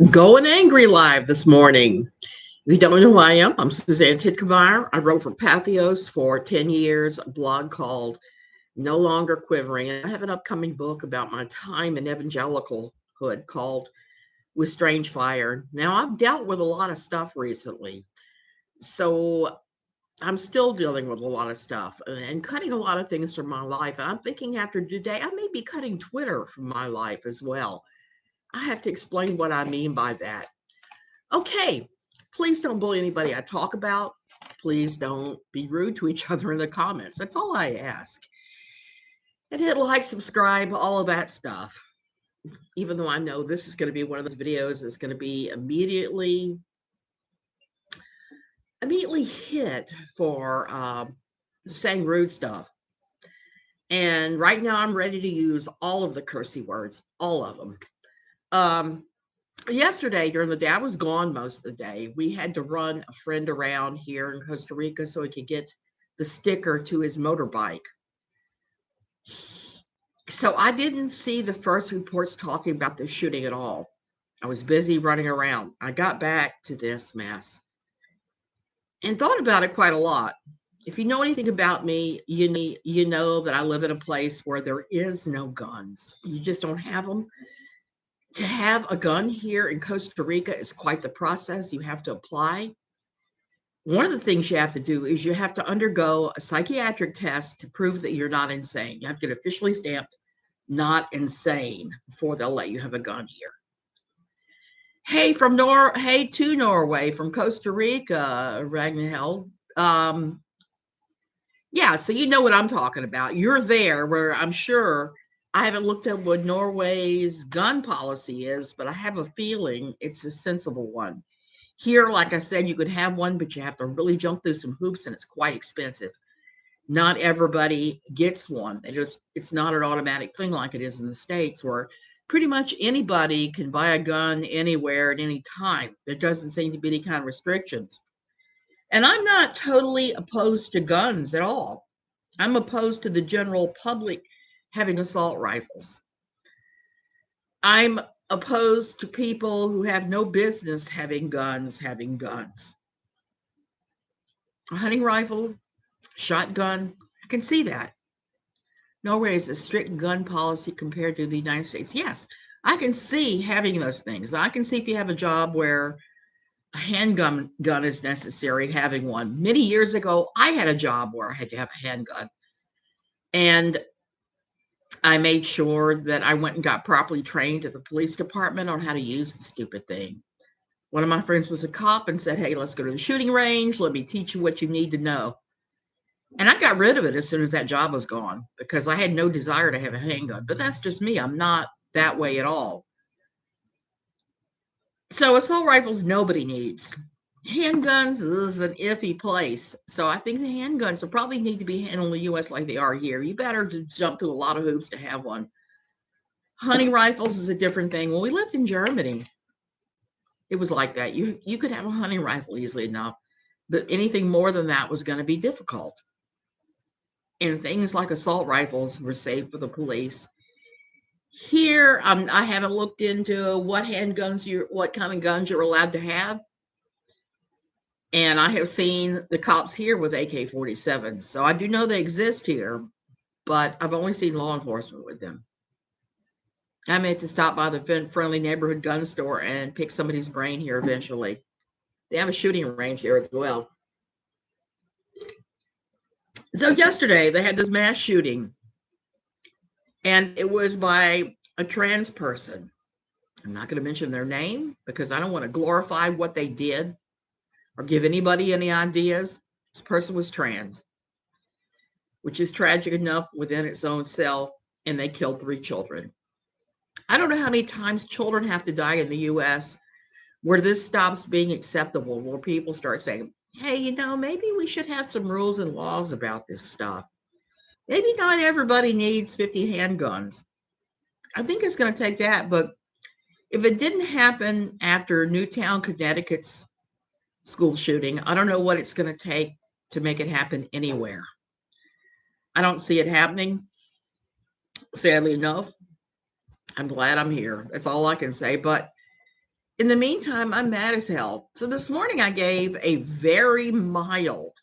Going angry live this morning. If you don't know who I am, I'm Suzanne Titkemeyer. I wrote for Pathos for 10 years, a blog called No Longer Quivering. And I have an upcoming book about my time in Evangelical hood called With Strange Fire. Now, I've dealt with a lot of stuff recently. So I'm still dealing with a lot of stuff and cutting a lot of things from my life. And I'm thinking after today, I may be cutting Twitter from my life as well. I have to explain what I mean by that. Okay, please don't bully anybody I talk about. Please don't be rude to each other in the comments. That's all I ask. And hit like, subscribe, all of that stuff. Even though I know this is going to be one of those videos that's going to be immediately hit for saying rude stuff. And right now I'm ready to use all of the cursey words, all of them. Yesterday during the day, I was gone most of the day. We had to run a friend around here in Costa Rica so he could get the sticker to his motorbike. So I didn't see the first reports talking about the shooting at all. I was busy running around. I got back to this mess and thought about it quite a lot. If you know anything about me, you know that I live in a place where there is no guns. You just don't have them. To have a gun here in Costa Rica is quite the process. You have to apply. One of the things you have to do is you have to undergo a psychiatric test to prove that you're not insane. You have to get officially stamped not insane before they'll let you have a gun here. Hey to Norway from Costa Rica, Ragnhild. Yeah, so you know what I'm talking about. You're there where I'm sure I haven't looked at what Norway's gun policy is, but I have a feeling it's a sensible one. Here, like I said, you could have one, but you have to really jump through some hoops and it's quite expensive. Not everybody gets one. It's not an automatic thing like it is in the States where pretty much anybody can buy a gun anywhere at any time. There doesn't seem to be any kind of restrictions. And I'm not totally opposed to guns at all. I'm opposed to the general public having assault rifles. I'm opposed to people who have no business having guns. A hunting rifle, shotgun, I can see that. Norway has a strict gun policy compared to the United States. Yes, I can see having those things. I can see if you have a job where a handgun is necessary, having one. Many years ago, I had a job where I had to have a handgun. And I made sure that I went and got properly trained at the police department on how to use the stupid thing. One of my friends was a cop and said, hey, let's go to the shooting range. Let me teach you what you need to know. And I got rid of it as soon as that job was gone because I had no desire to have a handgun. But that's just me. I'm not that way at all. So assault rifles, nobody needs. Handguns is an iffy place. So I think the handguns will probably need to be handled in the U.S. like they are here. You better jump through a lot of hoops to have one. Hunting rifles is a different thing. When we lived in Germany, it was like that. You could have a hunting rifle easily enough, but anything more than that was going to be difficult. And things like assault rifles were saved for the police. Here, I haven't looked into what kind of guns you're allowed to have. And I have seen the cops here with AK-47s. So I do know they exist here, but I've only seen law enforcement with them. I may have to stop by the friendly neighborhood gun store and pick somebody's brain here eventually. They have a shooting range here as well. So yesterday they had this mass shooting, and it was by a trans person. I'm not going to mention their name because I don't want to glorify what they did or give anybody any ideas. This person was trans, which is tragic enough within its own self, and they killed 3 children. I don't know how many times children have to die in the U.S. where this stops being acceptable, where people start saying, hey, maybe we should have some rules and laws about this stuff. Maybe not everybody needs 50 handguns. I think it's going to take that, but if it didn't happen after Newtown, Connecticut's school shooting, I don't know what it's going to take to make it happen anywhere. I don't see it happening, sadly enough. I'm glad I'm here. That's all I can say. But In the meantime, I'm mad as hell. So this morning I gave a very mild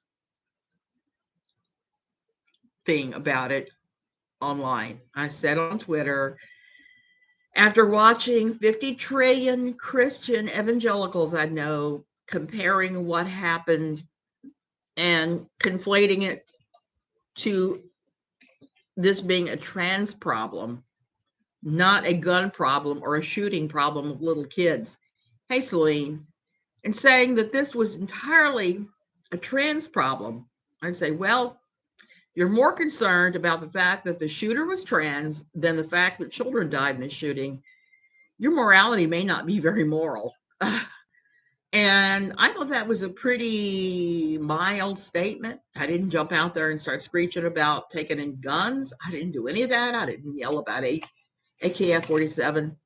thing about it online. I said on Twitter, after watching 50 trillion Christian evangelicals I know comparing what happened and conflating it to this being a trans problem, not a gun problem or a shooting problem of little kids. Hey, Celine, and saying that this was entirely a trans problem, I'd say, well, you're more concerned about the fact that the shooter was trans than the fact that children died in the shooting. Your morality may not be very moral. And I thought that was a pretty mild statement. I didn't jump out there and start screeching about taking in guns. I didn't do any of that. I didn't yell about AKF 47.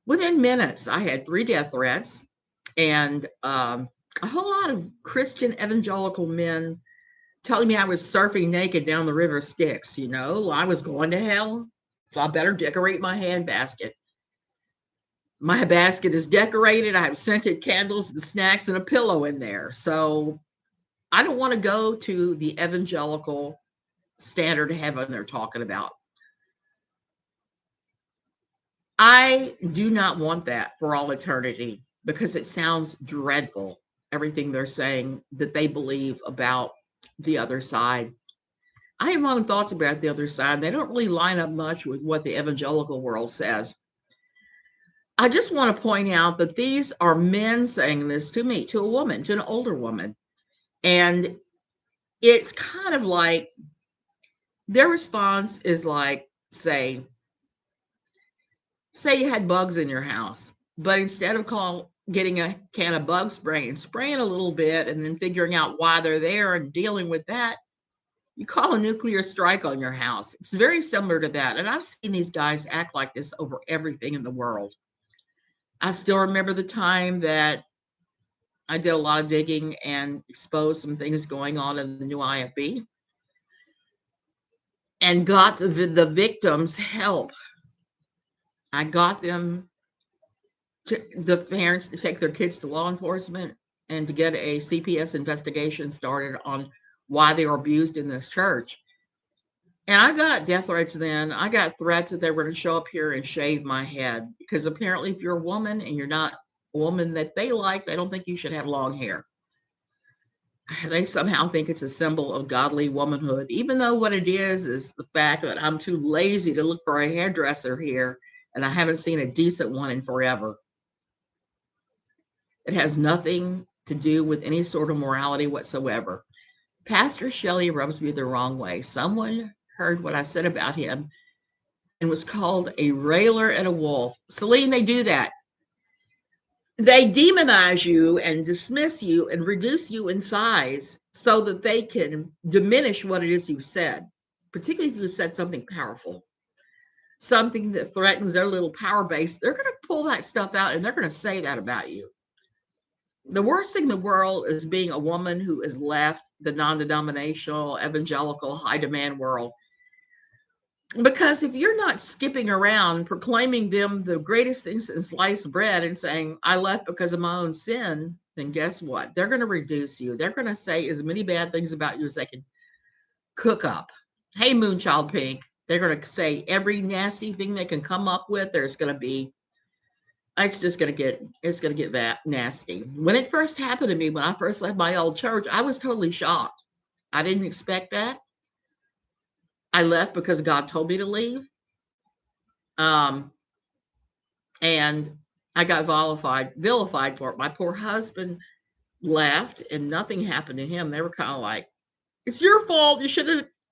Within minutes, I had 3 death threats and a whole lot of Christian evangelical men telling me I was surfing naked down the river Styx. I was going to hell, so I better decorate my handbasket. My basket is decorated. I have scented candles and snacks and a pillow in there. So I don't want to go to the evangelical standard heaven they're talking about. I do not want that for all eternity because it sounds dreadful, everything they're saying that they believe about the other side. I have my own thoughts about the other side. They don't really line up much with what the evangelical world says. I just want to point out that these are men saying this to me, to a woman, to an older woman. And it's kind of like their response is like, say you had bugs in your house, but instead of getting a can of bug spray and spraying a little bit and then figuring out why they're there and dealing with that, you call a nuclear strike on your house. It's very similar to that. And I've seen these guys act like this over everything in the world. I still remember the time that I did a lot of digging and exposed some things going on in the new IFB and got the victims help. I got them, the parents, to take their kids to law enforcement and to get a CPS investigation started on why they were abused in this church. And I got death threats then. I got threats that they were going to show up here and shave my head because apparently if you're a woman and you're not a woman that they like, they don't think you should have long hair. They somehow think it's a symbol of godly womanhood, even though what it is the fact that I'm too lazy to look for a hairdresser here and I haven't seen a decent one in forever. It has nothing to do with any sort of morality whatsoever. Pastor Shelley rubs me the wrong way. Someone heard what I said about him and was called a railer and a wolf. Celine, they do that. They demonize you and dismiss you and reduce you in size so that they can diminish what it is you've said, particularly if you said something powerful, something that threatens their little power base. They're going to pull that stuff out and they're going to say that about you. The worst thing in the world is being a woman who has left the non-denominational, evangelical, high-demand world. Because if you're not skipping around proclaiming them the greatest things in sliced bread and saying, I left because of my own sin, then guess what? They're going to reduce you. They're going to say as many bad things about you as they can cook up. Hey, Moonchild Pink. They're going to say every nasty thing they can come up with. It's going to get that nasty. When it first happened to me, when I first left my old church, I was totally shocked. I didn't expect that. I left because God told me to leave. And I got vilified for it. My poor husband left and nothing happened to him. They were kind of like, it's your fault. If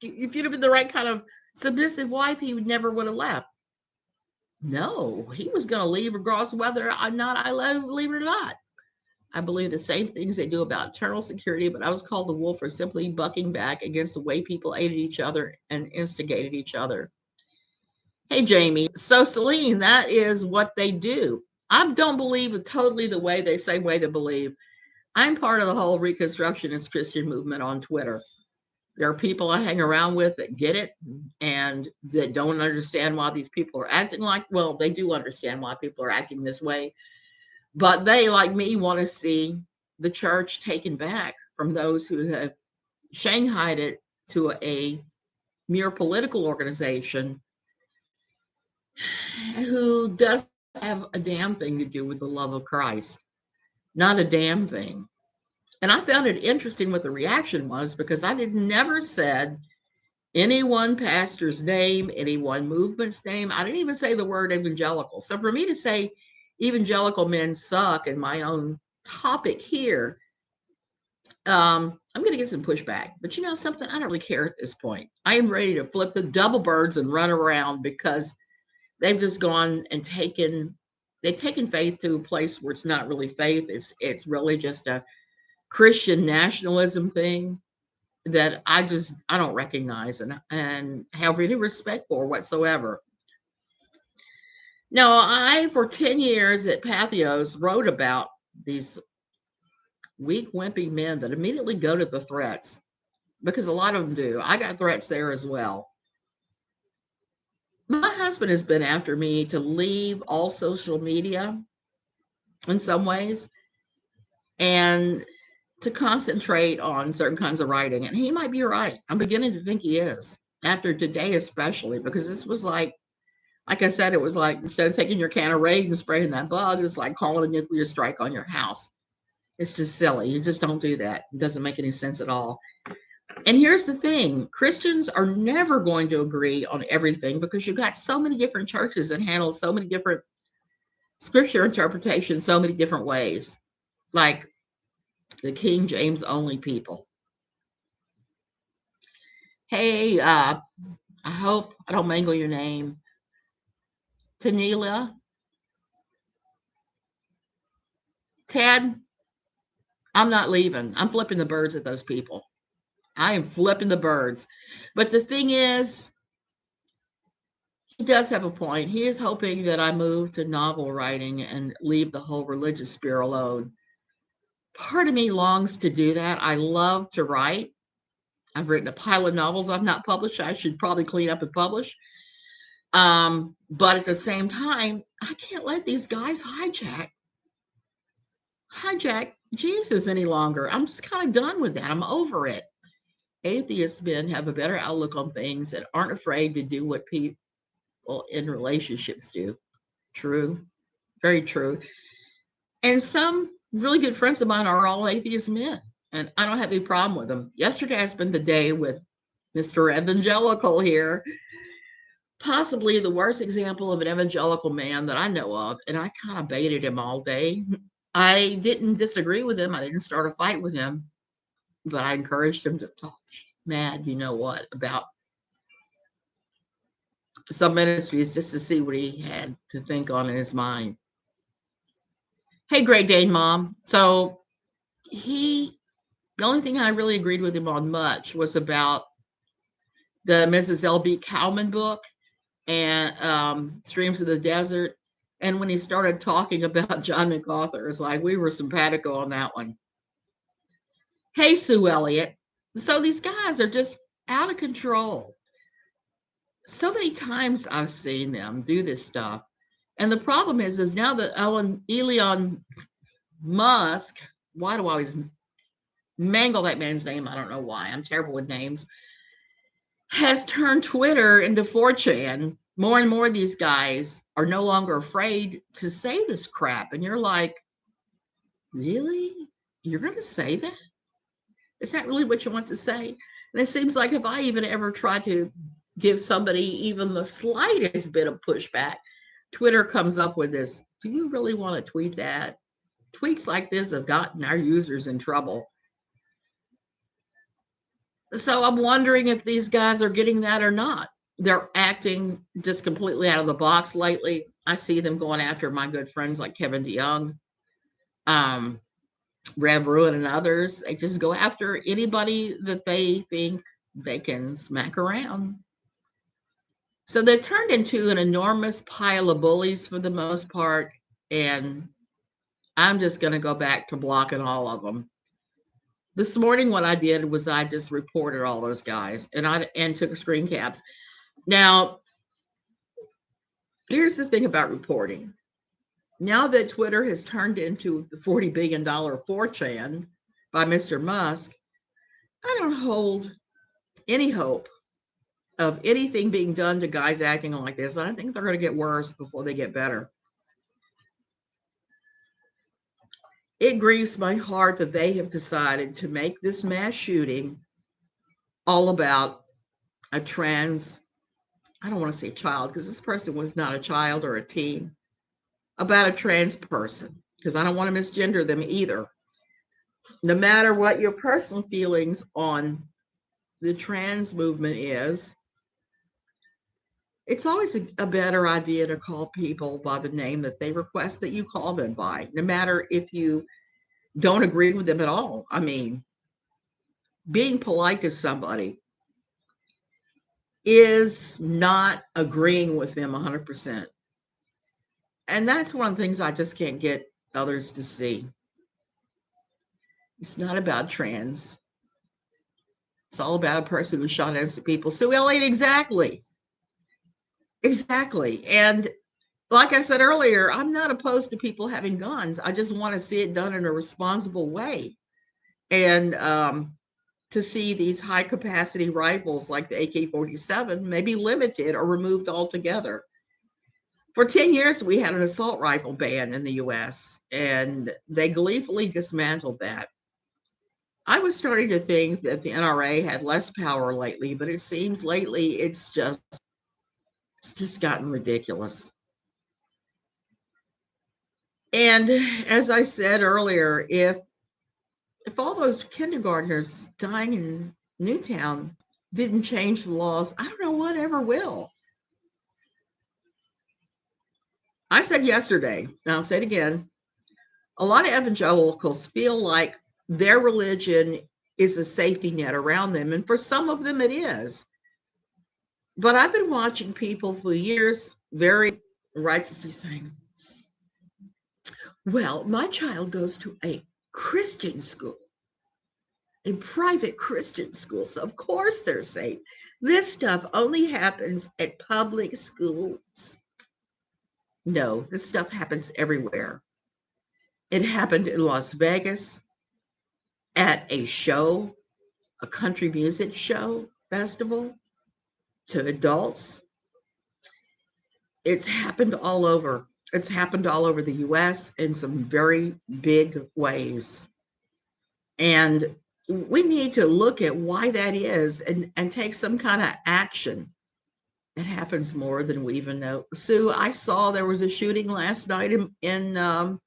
you'd have been the right kind of submissive wife, he never would have left. No, he was going to leave regardless of whether or not I leave it or not. I believe the same things they do about internal security, but I was called the wolf for simply bucking back against the way people aided each other and instigated each other. Hey, Jamie. So, Celine, that is what they do. I don't believe it totally the same way they believe. I'm part of the whole Reconstructionist Christian movement on Twitter. There are people I hang around with that get it and that don't understand why these people are acting they do understand why people are acting this way. But they, like me, want to see the church taken back from those who have shanghaied it to a mere political organization who doesn't have a damn thing to do with the love of Christ. Not a damn thing. And I found it interesting what the reaction was, because I did never said any one pastor's name, any one movement's name. I didn't even say the word evangelical. So for me to say evangelical men suck in my own topic here, I'm going to get some pushback. But you know something? I don't really care at this point. I am ready to flip the double birds and run around, because they've just gone and they've taken faith to a place where it's not really faith. It's really just a Christian nationalism thing that I don't recognize and have any respect for whatsoever. Now, I for 10 years at Pathos wrote about these weak, wimpy men that immediately go to the threats, because a lot of them do. I got threats there as well. My husband has been after me to leave all social media in some ways and to concentrate on certain kinds of writing. And he might be right. I'm beginning to think he is, after today, especially, because this was like I said, it was like, instead of taking your can of Raid and spraying that bug, it's like calling a nuclear strike on your house. It's just silly. You just don't do that. It doesn't make any sense at all. And here's the thing. Christians are never going to agree on everything, because you've got so many different churches that handle so many different scripture interpretations so many different ways, like the King James only people. Hey, I hope I don't mangle your name. Tanila, Ted, I'm not leaving. I'm flipping the birds at those people. I am flipping the birds. But the thing is, he does have a point. He is hoping that I move to novel writing and leave the whole religious sphere alone. Part of me longs to do that. I love to write. I've written a pile of novels I've not published. I should probably clean up and publish. But at the same time, I can't let these guys hijack Jesus any longer. I'm just kind of done with that. I'm over it. Atheist men have a better outlook on things and aren't afraid to do what people in relationships do. True. Very true. And some really good friends of mine are all atheist men, and I don't have any problem with them. Yesterday, I spent the day with Mr. Evangelical here, possibly the worst example of an evangelical man that I know of, and I kind of baited him all day. I didn't disagree with him. I didn't start a fight with him, but I encouraged him to talk mad, you know what, about some ministries, just to see what he had to think on in his mind. Hey, Great Dane Mom. So the only thing I really agreed with him on much was about the Mrs. L.B. Cowman book and Streams of the Desert. And when he started talking about John MacArthur, it's like we were simpatico on that one. Hey, Sue Elliott. So these guys are just out of control. So many times I've seen them do this stuff. And the problem is now that Elon Musk, why do I always mangle that man's name? I don't know why. I'm terrible with names. Has turned Twitter into 4chan. More and more of these guys are no longer afraid to say this crap. And you're like, really? You're going to say that? Is that really what you want to say? And it seems like if I even ever try to give somebody even the slightest bit of pushback, Twitter comes up with this, do you really want to tweet that? Tweets like this have gotten our users in trouble. So I'm wondering if these guys are getting that or not. They're acting just completely out of the box lately. I see them going after my good friends like Kevin DeYoung, Rev Ruin, and others. They just go after anybody that they think they can smack around. So they've turned into an enormous pile of bullies for the most part. And I'm just going to go back to blocking all of them. This morning, what I did was I just reported all those guys and took screen caps. Now, here's the thing about reporting. Now that Twitter has turned into the $40 billion 4chan by Mr. Musk, I don't hold any hope of anything being done to guys acting like this. I think they're going to get worse before they get better. It grieves my heart that they have decided to make this mass shooting all about a trans, I don't want to say child because this person was not a child or a teen, about a trans person because I don't want to misgender them either. No matter what your personal feelings on the trans movement is, it's always a better idea to call people by the name that they request that you call them by, no matter if you don't agree with them at all. I mean, being polite to somebody is not agreeing with them 100%. And that's one of the things I just can't get others to see. It's not about trans. It's all about a person who shot innocent people. Sue Elliott, exactly. Exactly. And like I said earlier, I'm not opposed to people having guns. I just want to see it done in a responsible way. And to see these high capacity rifles like the AK-47 maybe limited or removed altogether. For 10 years, we had an assault rifle ban in the US, and they gleefully dismantled that. I was starting to think that the NRA had less power lately, but it seems lately it's just gotten ridiculous. And as I said earlier, if all those kindergartners dying in Newtown didn't change the laws, I don't know what ever will. I said yesterday, and I'll say it again, a lot of evangelicals feel like their religion is a safety net around them, and for some of them it is. But I've been watching people for years very righteously saying, well, my child goes to a Christian school, a private Christian school, so of course they're safe. This stuff only happens at public schools. No, this stuff happens everywhere. It happened in Las Vegas at a show, a country music show festival to adults. It's happened all over. It's happened all over the US in some very big ways. And we need to look at why that is and take some kind of action. It happens more than we even know. Sue, I saw there was a shooting last night in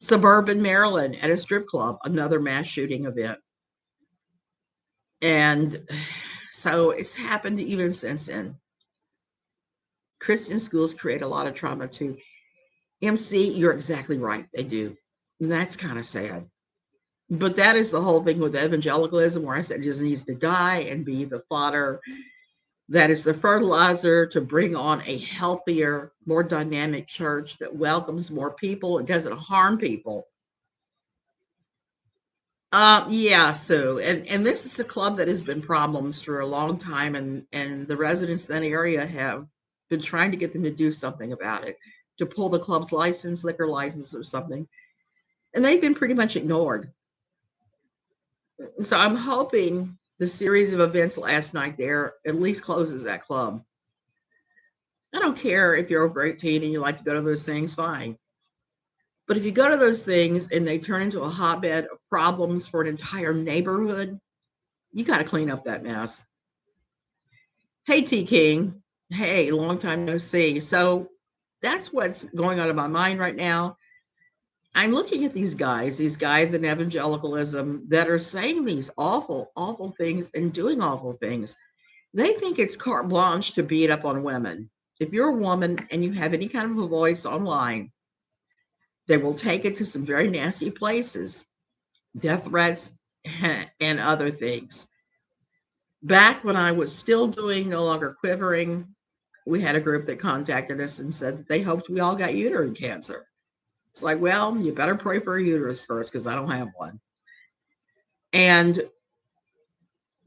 suburban Maryland at a strip club, another mass shooting event. And so it's happened even since then. Christian schools create a lot of trauma too. MC, you're exactly right. They do. And that's kind of sad. But that is the whole thing with evangelicalism, where I said it just needs to die and be the fodder that is the fertilizer to bring on a healthier, more dynamic church that welcomes more people and doesn't harm people. Yeah, Sue, and this is a club that has been problems for a long time, and the residents in that area have been trying to get them to do something about it, to pull the club's license, liquor license, or something, and they've been pretty much ignored. So I'm hoping the series of events last night there at least closes that club. I don't care if you're over 18 and you like to go to those things, fine. But if you go to those things and they turn into a hotbed of problems for an entire neighborhood, you got to clean up that mess. Hey, T King. Hey, long time no see. So that's what's going on in my mind right now. I'm looking at these guys in evangelicalism that are saying these awful, awful things and doing awful things. They think it's carte blanche to beat up on women. If you're a woman and you have any kind of a voice online, they will take it to some very nasty places, death threats, and other things. Back when I was still doing No Longer Quivering, we had a group that contacted us and said that they hoped we all got uterine cancer. It's like, well, you better pray for a uterus first because I don't have one. And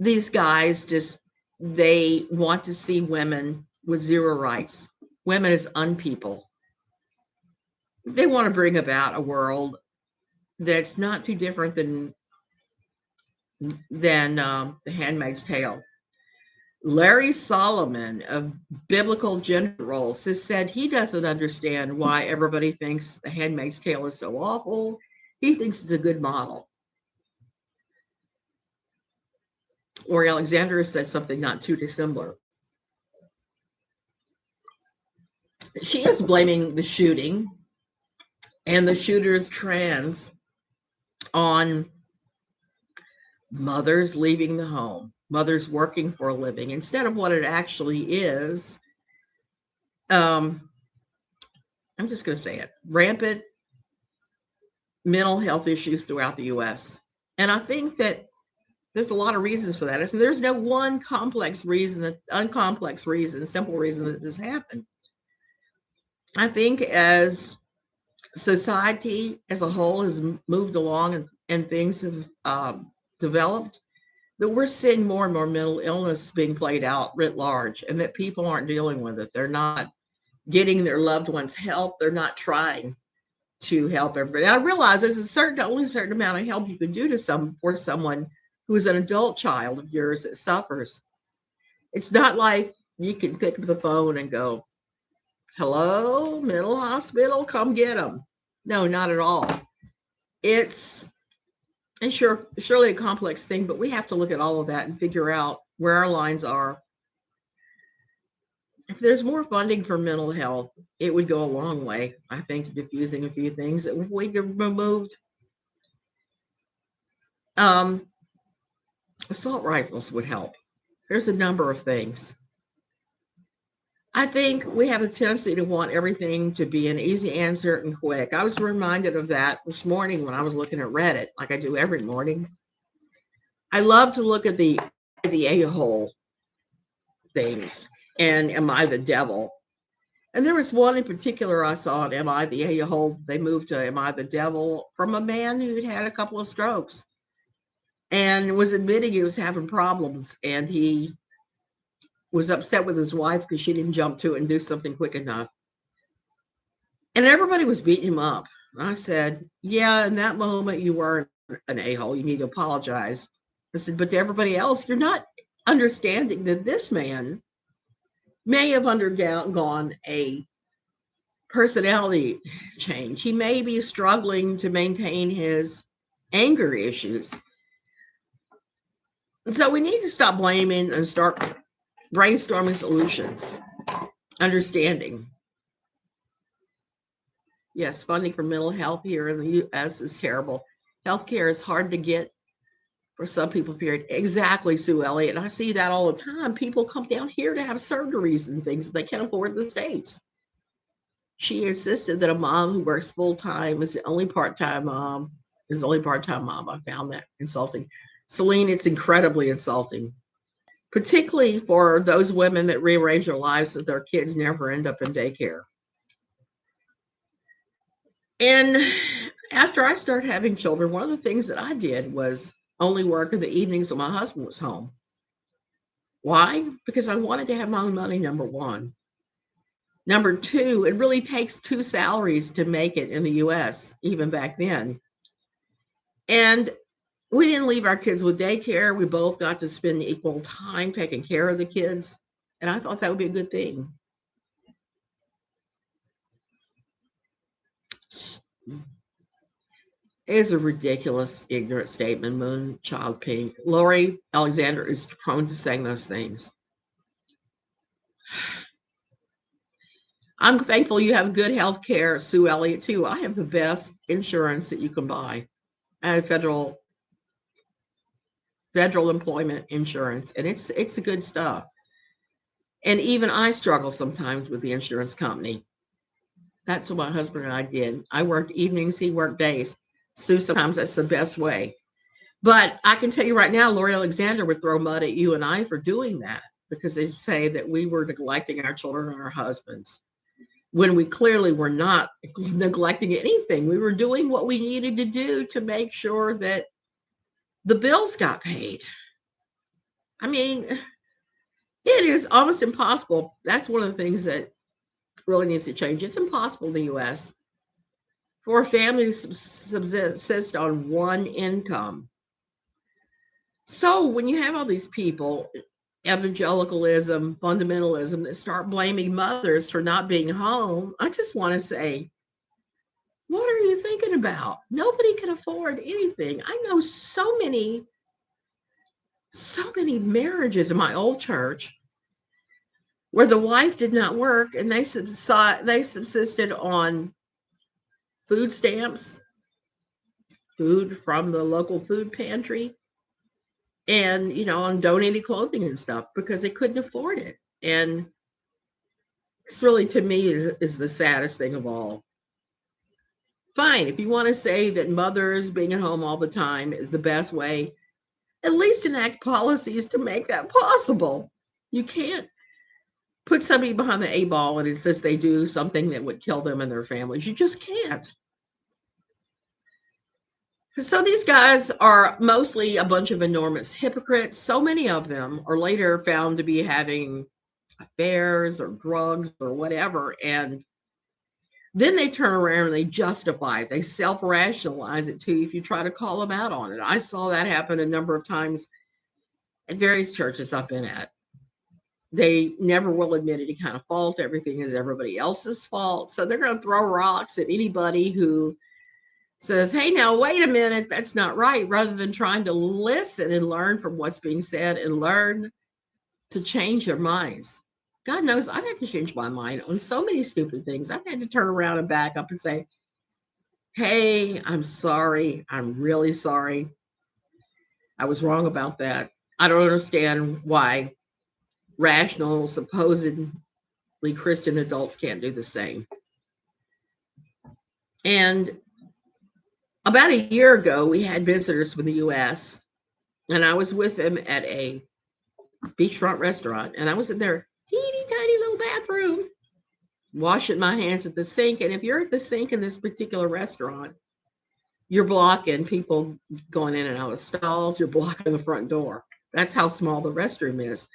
these guys they want to see women with zero rights, women as unpeople. They want to bring about a world that's not too different than The Handmaid's Tale. Larry Solomon of Biblical Gender Roles has said he doesn't understand why everybody thinks The Handmaid's Tale is so awful. He thinks it's a good model. Lori Alexander has said something not too dissimilar. She is blaming the shooting and the shooter's trans on mothers leaving the home, mothers working for a living, instead of what it actually is. I'm just going to say it, rampant mental health issues throughout the U.S. And I think that there's a lot of reasons for that. There's no one complex reason, uncomplex reason, simple reason that this happened. I think as society as a whole has moved along and things have developed, that we're seeing more and more mental illness being played out writ large, and that people aren't dealing with it. They're not getting their loved ones help. They're not trying to help everybody. I realize there's only a certain amount of help you can do for someone who is an adult child of yours that suffers. It's not like you can pick up the phone and go, hello, mental hospital, come get them. No, not at all. It's surely a complex thing, but we have to look at all of that and figure out where our lines are. If there's more funding for mental health, it would go a long way, I think, to diffusing a few things. If we could removed assault rifles would help. There's a number of things. I think we have a tendency to want everything to be an easy answer and quick. I was reminded of that this morning when I was looking at Reddit, like I do every morning. I love to look at the a-hole things and Am I the Devil? And there was one in particular I saw on Am I the a-hole? They moved to Am I the Devil from a man who'd had a couple of strokes and was admitting he was having problems, and he was upset with his wife because she didn't jump to it and do something quick enough. And everybody was beating him up. I said, yeah, in that moment, you were an a-hole. You need to apologize. I said, but to everybody else, you're not understanding that this man may have undergone a personality change. He may be struggling to maintain his anger issues. And so we need to stop blaming and start brainstorming solutions, understanding. Yes, funding for mental health here in the U.S. is terrible. Healthcare is hard to get for some people, period. Exactly, Sue Elliott. And I see that all the time. People come down here to have surgeries and things they can't afford in the States. She insisted that a mom who works full-time is the only part-time mom. I found that insulting. Celine, it's incredibly insulting, particularly for those women that rearrange their lives so their kids never end up in daycare. And after I started having children, one of the things that I did was only work in the evenings when my husband was home. Why? Because I wanted to have my own money, number one. Number two, it really takes two salaries to make it in the US, even back then. And we didn't leave our kids with daycare. We both got to spend equal time taking care of the kids. And I thought that would be a good thing. It is a ridiculous, ignorant statement, Moon Child Pink. Lori Alexander is prone to saying those things. I'm thankful you have good health care, Sue Elliott, too. I have the best insurance that you can buy. I have federal employment insurance, and it's the good stuff. And even I struggle sometimes with the insurance company. That's what my husband and I did. I worked evenings, he worked days. Sue, sometimes that's the best way. But I can tell you right now, Lori Alexander would throw mud at you and I for doing that, because they say that we were neglecting our children and our husbands, when we clearly were not neglecting anything. We were doing what we needed to do to make sure that the bills got paid. I mean, it is almost impossible. That's one of the things that really needs to change. It's impossible in the U.S. for a family to subsist on one income. So when you have all these people, evangelicalism, fundamentalism, that start blaming mothers for not being home, I just want to say, what are you thinking about? Nobody can afford anything. I know so many marriages in my old church where the wife did not work and they subsisted on food stamps, food from the local food pantry, and on donated clothing and stuff because they couldn't afford it. And this really, to me, is the saddest thing of all. Fine, if you want to say that mothers being at home all the time is the best way, at least enact policies to make that possible. You can't put somebody behind the 8 ball and insist they do something that would kill them and their families. You just can't. So these guys are mostly a bunch of enormous hypocrites. So many of them are later found to be having affairs or drugs or whatever. And then they turn around and they justify it. They self-rationalize it too if you try to call them out on it. I saw that happen a number of times at various churches I've been at. They never will admit any kind of fault. Everything is everybody else's fault. So they're going to throw rocks at anybody who says, hey, now, wait a minute, that's not right, rather than trying to listen and learn from what's being said and learn to change their minds. God knows I've had to change my mind on so many stupid things. I've had to turn around and back up and say, hey, I'm sorry. I'm really sorry. I was wrong about that. I don't understand why rational, supposedly Christian adults can't do the same. And about a year ago, we had visitors from the U.S., and I was with them at a beachfront restaurant, and I was in their teeny tiny little bathroom washing my hands at the sink. And if you're at the sink in this particular restaurant, you're blocking people going in and out of stalls. You're blocking the front door. That's how small the restroom is.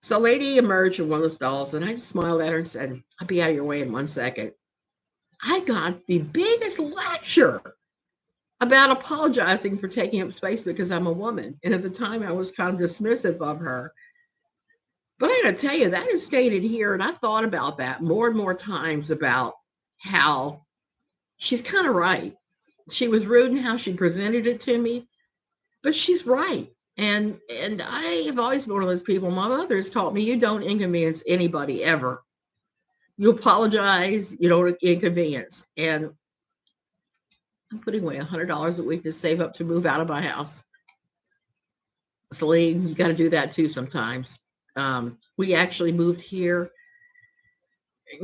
So a lady emerged from one of the stalls, and I just smiled at her and said, I'll be out of your way in 1 second. I got the biggest lecture about apologizing for taking up space because I'm a woman. And at the time, I was kind of dismissive of her. But I got to tell you, that is stated here. And I thought about that more and more times about how she's kind of right. She was rude in how she presented it to me, but she's right. And I have always been one of those people. My mother's taught me you don't inconvenience anybody ever. You apologize, you don't inconvenience. And I'm putting away $100 a week to save up to move out of my house. Celine, you got to do that too sometimes. We actually moved here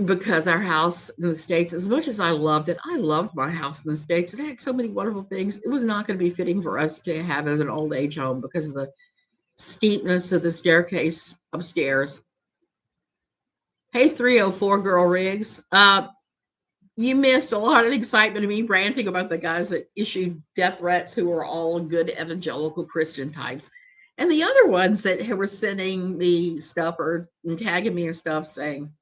because our house in the States, as much as I loved it, I loved my house in the States. It had so many wonderful things. It was not going to be fitting for us to have as an old age home because of the steepness of the staircase upstairs. Hey, 304 Girl Riggs. You missed a lot of the excitement of me ranting about the guys that issued death threats who were all good evangelical Christian types. And the other ones that were sending me stuff or tagging me and stuff saying,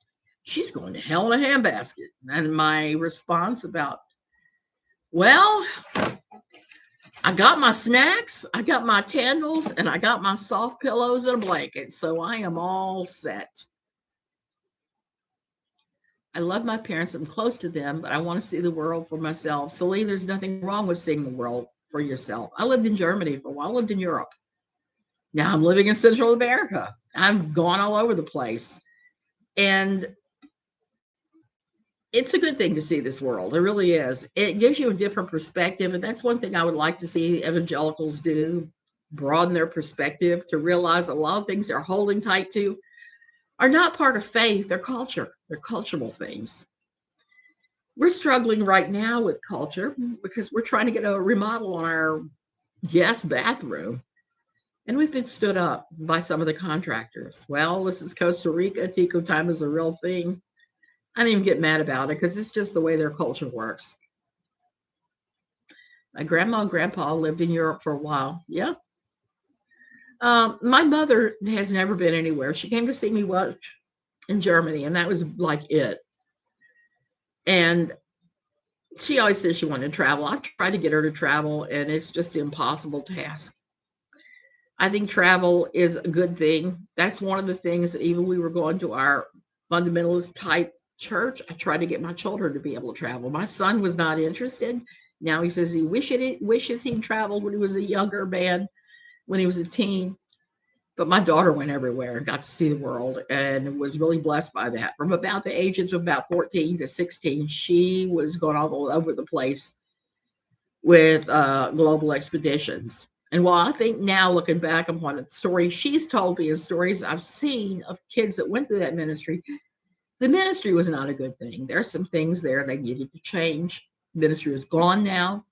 she's going to hell in a handbasket. And my response about, well, I got my snacks, I got my candles, and I got my soft pillows and a blanket. So I am all set. I love my parents. I'm close to them, but I want to see the world for myself. Celine, there's nothing wrong with seeing the world for yourself. I lived in Germany for a while. I lived in Europe. Now I'm living in Central America. I've gone all over the place. And it's a good thing to see this world. It really is. It gives you a different perspective. And that's one thing I would like to see evangelicals do, broaden their perspective to realize a lot of things they're holding tight to are not part of faith, they're culture. They're cultural things. We're struggling right now with culture because we're trying to get a remodel on our guest bathroom. And we've been stood up by some of the contractors. Well, this is Costa Rica. Tico time is a real thing. I don't even get mad about it because it's just the way their culture works. My grandma and grandpa lived in Europe for a while. Yeah. My mother has never been anywhere. She came to see me watch in Germany, and that was like it. And She always says she wanted to travel. I've tried to get her to travel, and it's just an impossible task. I think travel is a good thing. That's one of the things that even we were going to our fundamentalist type church, I tried to get my children to be able to travel. My son was not interested. Now he says he wishes he'd traveled when he was a younger man, when he was a teen. But my daughter went everywhere and got to see the world and was really blessed by that. From about the ages of about 14 to 16, she was going all over the place with global expeditions. And while I think now, looking back upon the stories she's told me and stories I've seen of kids that went through that ministry, the ministry was not a good thing. There's some things there that needed to change. The ministry is gone now,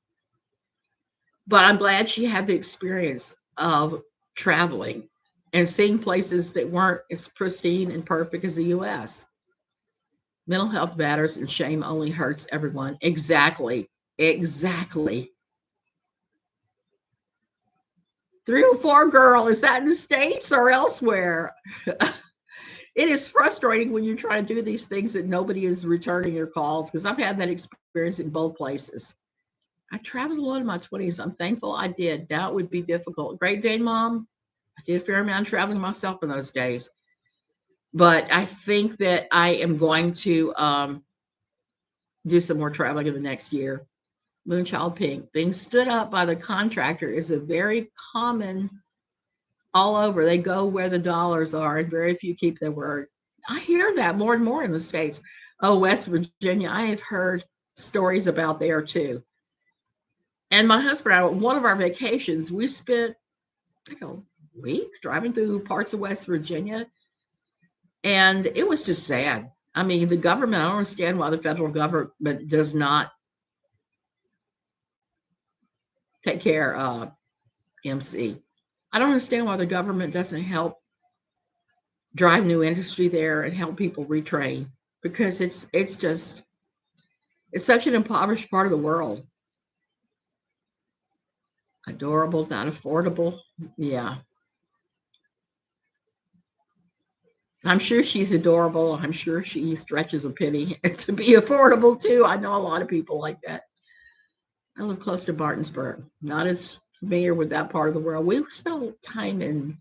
but I'm glad she had the experience of traveling and seeing places that weren't as pristine and perfect as the US. Mental health matters and shame only hurts everyone. Exactly. Exactly. 304 girl, is that in the States or elsewhere? It is frustrating when you're trying to do these things that nobody is returning your calls, because I've had that experience in both places. I traveled a lot in my 20s. I'm thankful I did. Now it would be difficult. Great Dane mom, I did a fair amount of traveling myself in those days. But I think that I am going to do some more traveling in the next year. Moonchild Pink, being stood up by the contractor is a very common all over. They go where the dollars are, and very few keep their word. I hear that more and more in the States. Oh, West Virginia, I have heard stories about there too. And my husband and I, one of our vacations, we spent like a week driving through parts of West Virginia, and it was just sad. I mean, the government, I don't understand why the federal government does not take care of MC. I don't understand why the government doesn't help drive new industry there and help people retrain, because it's such an impoverished part of the world. Adorable, not affordable. Yeah. I'm sure she's adorable. I'm sure she stretches a penny to be affordable too. I know a lot of people like that. I live close to Martinsburg, not as familiar with that part of the world. We spent a little time in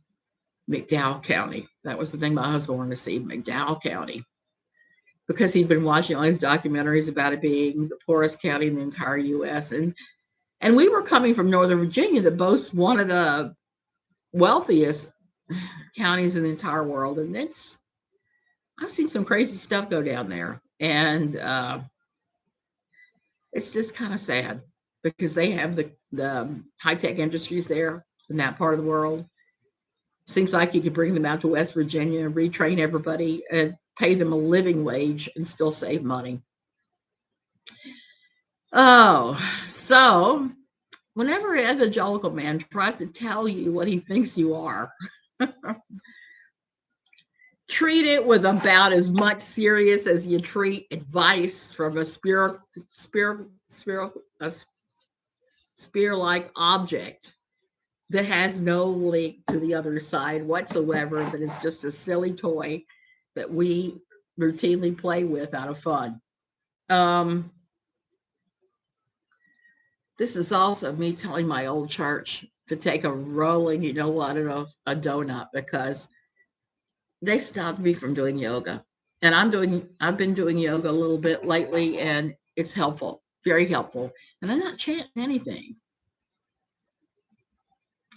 McDowell County. That was the thing my husband wanted to see, McDowell County, because he'd been watching all these documentaries about it being the poorest county in the entire U.S. And we were coming from Northern Virginia that boasts one of the wealthiest counties in the entire world. And I've seen some crazy stuff go down there. And it's just kind of sad because they have the high-tech industries there in that part of the world. Seems like you could bring them out to West Virginia and retrain everybody and pay them a living wage and still save money. Oh, so whenever an evangelical man tries to tell you what he thinks you are, treat it with about as much serious as you treat advice from a spear-like object that has no link to the other side whatsoever, that is just a silly toy that we routinely play with out of fun. This is also me telling my old church to take a rolling, you know what, of a donut, because they stopped me from doing yoga. And I've been doing yoga a little bit lately, and it's helpful, very helpful. And I'm not chanting anything.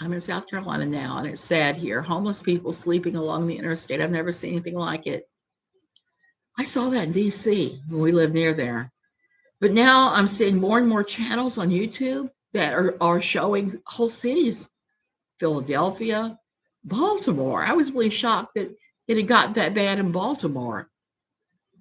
I'm in South Carolina now, and it's sad here. Homeless people sleeping along the interstate. I've never seen anything like it. I saw that in DC when we lived near there. But now I'm seeing more and more channels on YouTube that are showing whole cities, Philadelphia, Baltimore. I was really shocked that it had gotten that bad in Baltimore. I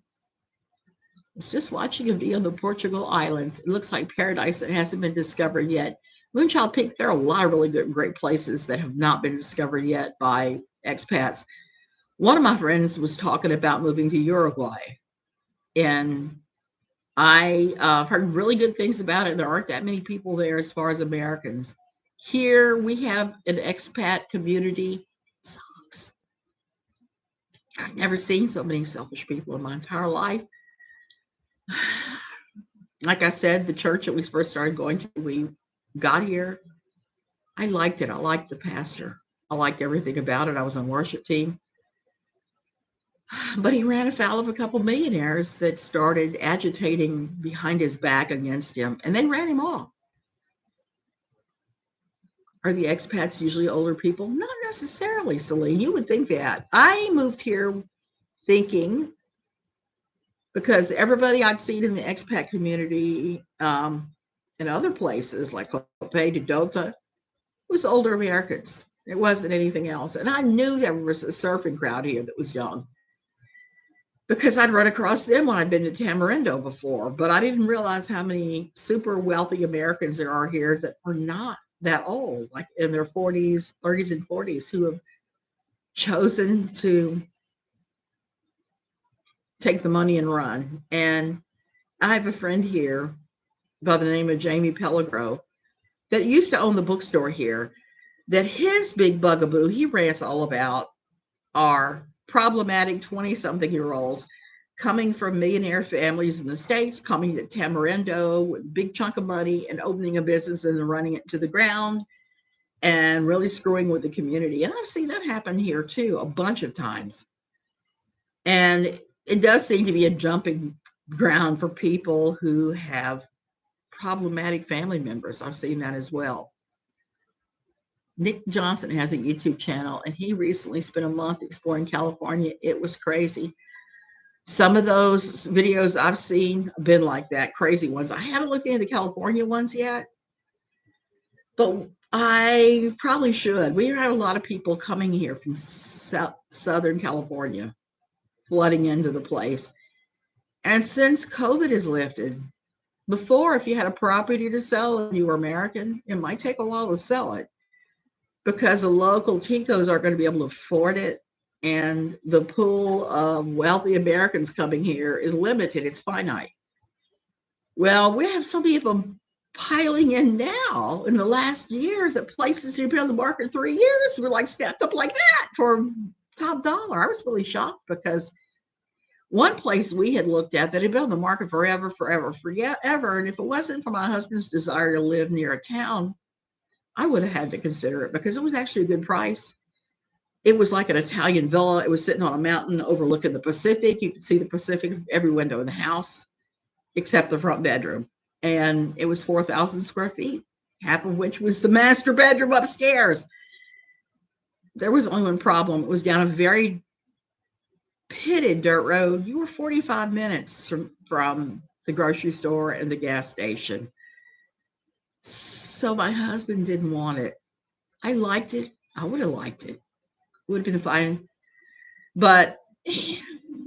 was just watching a video of the Portugal Islands. It looks like paradise that hasn't been discovered yet. Moonchild Peak, there are a lot of really good, great places that have not been discovered yet by expats. One of my friends was talking about moving to Uruguay, and I've heard really good things about it. There aren't that many people there as far as Americans. Here we have an expat community. It sucks. I've never seen so many selfish people in my entire life. Like I said, the church that we first started going to, we got here. I liked it. I liked the pastor. I liked everything about it. I was on worship team. But he ran afoul of a couple millionaires that started agitating behind his back against him, and they ran him off. Are the expats usually older people? Not necessarily, Celine. You would think that. I moved here thinking, because everybody I'd seen in the expat community in other places like Copa de Delta was older Americans. It wasn't anything else. And I knew there was a surfing crowd here that was young because I'd run across them when I'd been to Tamarindo before. But I didn't realize how many super wealthy Americans there are here that are not that old, like in their 40s, 30s, and 40s, who have chosen to take the money and run. And I have a friend here by the name of Jamie Pellegro that used to own the bookstore here, that his big bugaboo he rants all about are problematic 20-something-year-olds coming from millionaire families in the States, coming to Tamarindo with a big chunk of money and opening a business and then running it to the ground and really screwing with the community. And I've seen that happen here too, a bunch of times. And it does seem to be a jumping ground for people who have problematic family members. I've seen that as well. Nick Johnson has a YouTube channel, and he recently spent a month exploring California. It was crazy. Some of those videos I've seen have been like that, crazy ones. I haven't looked into the California ones yet, but I probably should. We had a lot of people coming here from Southern California, flooding into the place. And since COVID is lifted, before, if you had a property to sell and you were American, it might take a while to sell it because the local Ticos aren't going to be able to afford it. And the pool of wealthy Americans coming here is limited. It's finite. Well, we have so many of them piling in now in the last year that places that have been on the market 3 years were like stepped up like that for top dollar. I was really shocked because one place we had looked at that had been on the market forever. And if it wasn't for my husband's desire to live near a town, I would have had to consider it because it was actually a good price. It was like an Italian villa. It was sitting on a mountain overlooking the Pacific. You could see the Pacific every window in the house except the front bedroom. And it was 4,000 square feet, half of which was the master bedroom upstairs. There was only one problem. It was down a very pitted dirt road. You were 45 minutes from the grocery store and the gas station. So my husband didn't want it. I liked it. I would have liked it. Would have been fine. But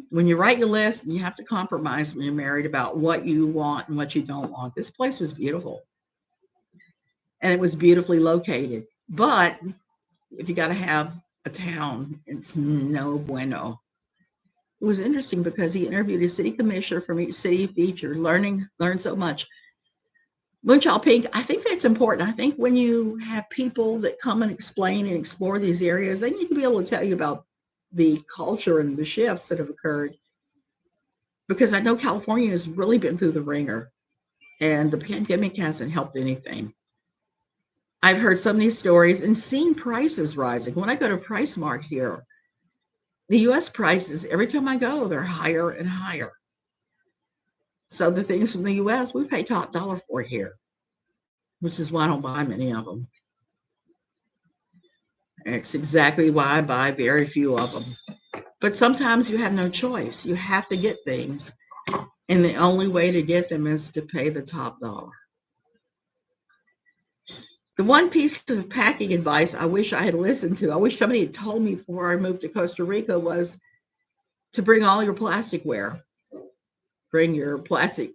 when you write your list, you have to compromise when you're married about what you want and what you don't want. This place was beautiful. And it was beautifully located. But if you got to have a town, it's no bueno. It was interesting because he interviewed a city commissioner from each city he featured, learned so much. Moonchild Pink, I think that's important. I think when you have people that come and explain and explore these areas, they need to be able to tell you about the culture and the shifts that have occurred. Because I know California has really been through the ringer, and the pandemic hasn't helped anything. I've heard so many stories and seen prices rising. When I go to Price Mart here, the U.S. prices, every time I go, they're higher and higher. So the things from the U.S. we pay top dollar for here, which is why I don't buy many of them. It's exactly why I buy very few of them. But sometimes you have no choice. You have to get things. And the only way to get them is to pay the top dollar. The one piece of packing advice I wish I had listened to, I wish somebody had told me before I moved to Costa Rica, was to bring all your plasticware. Bring your plastic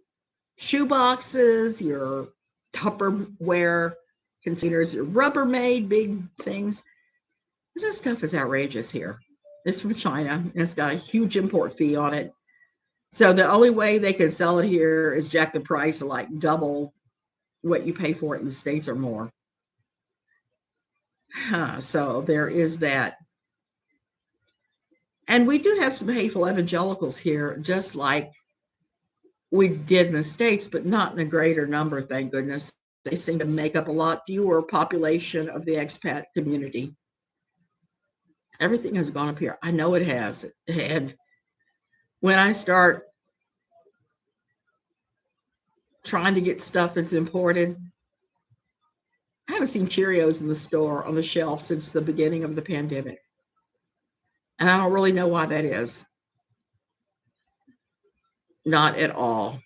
shoe boxes, your Tupperware containers, your Rubbermaid big things. This stuff is outrageous here. It's from China, and it's got a huge import fee on it. So the only way they can sell it here is jack the price of like double what you pay for it in the States or more. So there is that. And we do have some hateful evangelicals here, just like We did in the States, but not in a greater number, thank goodness. They seem to make up a lot fewer population of the expat community. Everything has gone up here. I know it has. And when I start trying to get stuff that's imported, I haven't seen Cheerios in the store on the shelf since the beginning of the pandemic. And I don't really know why that is. Not at all.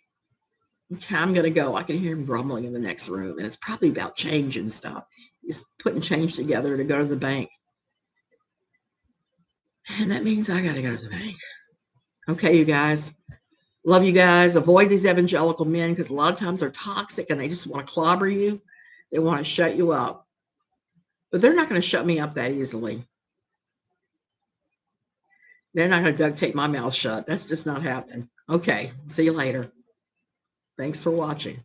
Okay, I'm going to go. I can hear him grumbling in the next room, and it's probably about change and stuff. He's putting change together to go to the bank. And that means I got to go to the bank. Okay, you guys. Love you guys. Avoid these evangelical men because a lot of times they're toxic and they just want to clobber you. They want to shut you up. But they're not going to shut me up that easily. They're not going to duct tape my mouth shut. That's just not happening. Okay. See you later. Thanks for watching.